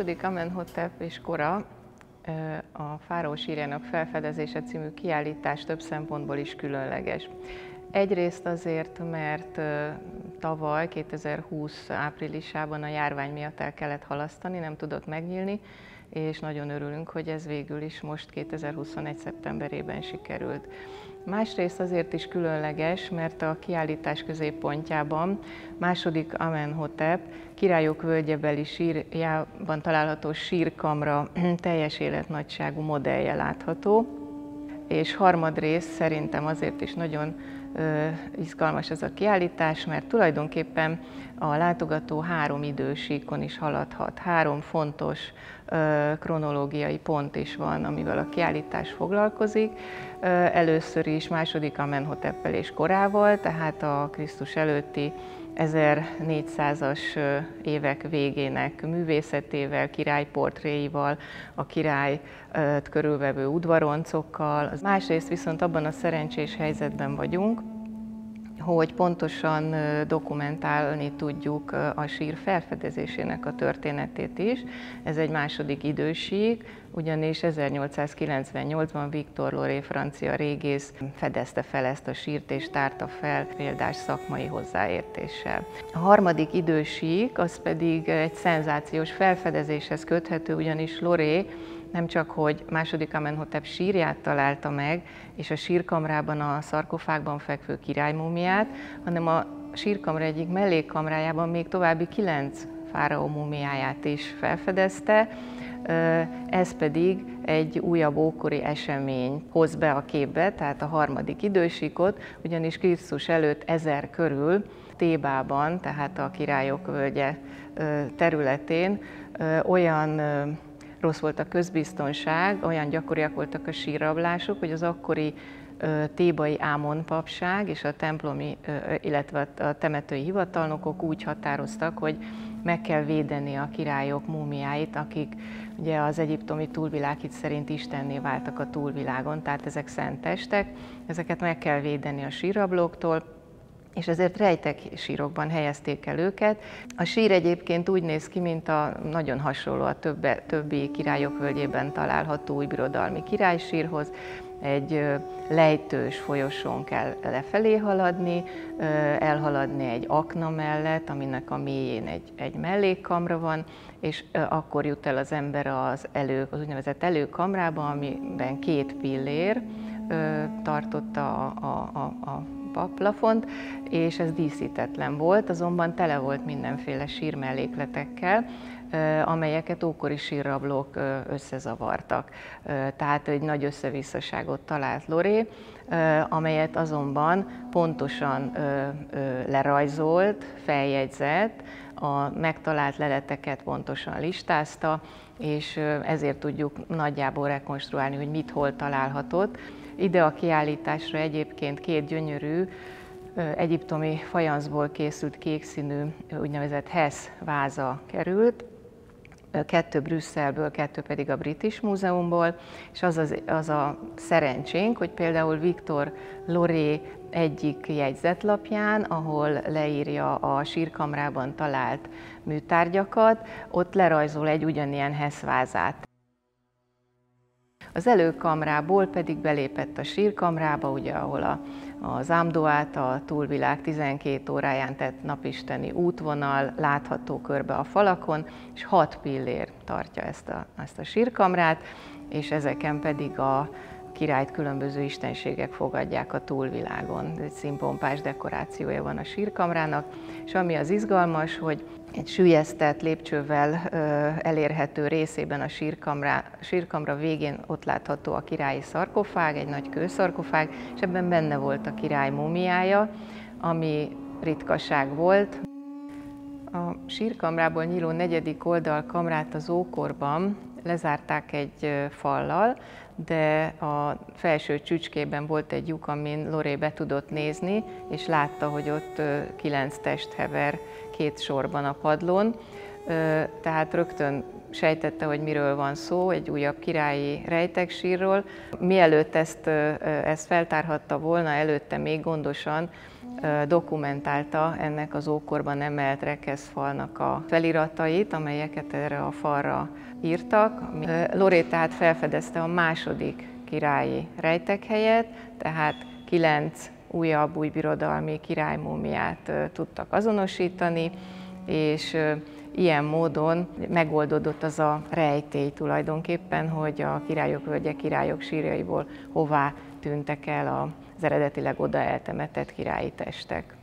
második Amenhotep és kora, a fáraó sírjának felfedezése című kiállítás több szempontból is különleges. Egyrészt azért, mert tavaly 2020 áprilisában a járvány miatt el kellett halasztani, nem tudott megnyílni, és nagyon örülünk, hogy ez végül is most 2021. szeptemberében sikerült. Másrészt azért is különleges, mert a kiállítás középpontjában második Amenhotep Királyok völgyebeli sírjában található sírkamra teljes életnagyságú modellje látható, és harmadrészt szerintem azért is nagyon izgalmas ez a kiállítás, mert tulajdonképpen a látogató három idősíkon is haladhat. Három fontos kronológiai pont is van, amivel a kiállítás foglalkozik. Először is második Amenhoteppel és korával, tehát a Krisztus előtti 1400-as évek végének művészetével, királyportréival, a királyt körülvevő udvaroncokkal. Másrészt viszont abban a szerencsés helyzetben vagyunk, hogy pontosan dokumentálni tudjuk a sír felfedezésének a történetét is. Ez egy második idősík, ugyanis 1898-ban Victor Loré francia régész fedezte fel ezt a sírt és tárta fel példás szakmai hozzáértéssel. A harmadik idősík az pedig egy szenzációs felfedezéshez köthető, ugyanis Loré nem csak, hogy második Amenhotep sírját találta meg, és a sírkamrában a szarkofágban fekvő királymúmiát, hanem a sírkamra egyik mellékkamrájában még további 9 fáraó múmiáját is felfedezte. Ez pedig egy újabb ókori esemény hoz be a képbe, tehát a harmadik idősíkot, ugyanis Krisztus előtt 1000 körül Thébában, tehát a Királyok völgye területén olyan rossz volt a közbiztonság, olyan gyakoriak voltak a sírrablások, hogy az akkori thébai Ámon papság és a templomi, illetve a temetői hivatalnokok úgy határoztak, hogy meg kell védeni a királyok múmiáit, akik ugye az egyiptomi túlvilághit szerint istenné váltak a túlvilágon, tehát ezek szent testek, ezeket meg kell védeni a sírrablóktól, és ezért rejtek sírokban helyezték el őket. A sír egyébként úgy néz ki, mint nagyon hasonló a többi Királyok völgyében található újbirodalmi királysírhoz. Egy lejtős folyosón kell lefelé haladni, elhaladni egy akna mellett, aminek a mélyén egy mellékkamra van, és akkor jut el az ember az úgynevezett előkamrába, amiben 2 pillér tartotta a plafont, és ez díszítetlen volt, azonban tele volt mindenféle sírmellékletekkel, amelyeket ókori sírrablók összezavartak. Tehát egy nagy összevisszaságot talált Loré, amelyet azonban pontosan lerajzolt, feljegyzett, a megtalált leleteket pontosan listázta, és ezért tudjuk nagyjából rekonstruálni, hogy mit hol találhatott. Ide a kiállításra egyébként 2 gyönyörű, egyiptomi fajanszból készült kékszínű úgynevezett Hess váza került, 2 Brüsszelből, 2 pedig a British Múzeumból, és az a szerencsénk, hogy például Victor Loré egyik jegyzetlapján, ahol leírja a sírkamrában talált műtárgyakat, ott lerajzol egy ugyanilyen Hess vázát. Az előkamrából pedig belépett a sírkamrába, ugye, ahol az Amdoát, a túlvilág 12 óráján tett napisteni útvonal látható körbe a falakon, és 6 pillér tartja ezt a sírkamrát, és ezeken pedig a királyt különböző istenségek fogadják a túlvilágon. Egy színpompás dekorációja van a sírkamrának, és ami az izgalmas, hogy egy süllyesztett lépcsővel elérhető részében a sírkamra végén ott látható a királyi szarkofág, egy nagy kőszarkofág, és ebben benne volt a király múmiája, ami ritkaság volt. A sírkamrából nyíló 4. oldalkamrát az ókorban lezárták egy fallal, de a felső csücskében volt egy lyuk, amin Loré be tudott nézni, és látta, hogy ott 9 test hever 2 sorban a padlón. tehát rögtön sejtette, hogy miről van szó, egy újabb királyi rejteksírról. Mielőtt ezt feltárhatta volna, előtte még gondosan dokumentálta ennek az ókorban emelt rekeszfalnak a feliratait, amelyeket erre a falra írtak. Loret tehát felfedezte a második királyi rejtekhelyet, tehát 9 újabb újbirodalmi királymúmiát tudtak azonosítani, és ilyen módon megoldódott az a rejtély tulajdonképpen, hogy a Királyok völgye királyok sírjaiból hová tűntek el az eredetileg oda eltemetett királyi testek.